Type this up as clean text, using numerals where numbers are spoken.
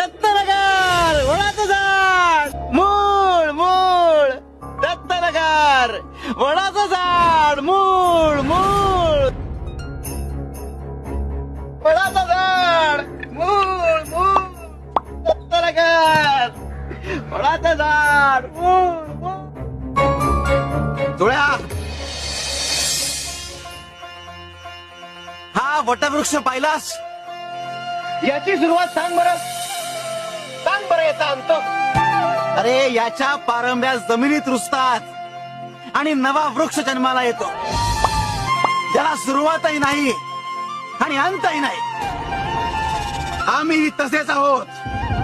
दत्तनगर वडाचं झाड मूळ मूळ दत्तनगर वडाचं झाड मूळ मूळ वडाचं झाड मूळ मूळ दत्तनगर वडाचं झाड मूळ मूळ जुळ्या हा वटवृक्ष पाहिलास याची सुरुवात सांग बरं याचा अंत अरे याच्या पारंब्या जमिनीत रुजतात आणि नवा वृक्ष जन्माला येतो ज्याला सुरुवातही नाही आणि अंतही नाही आम्ही तसेच आहोत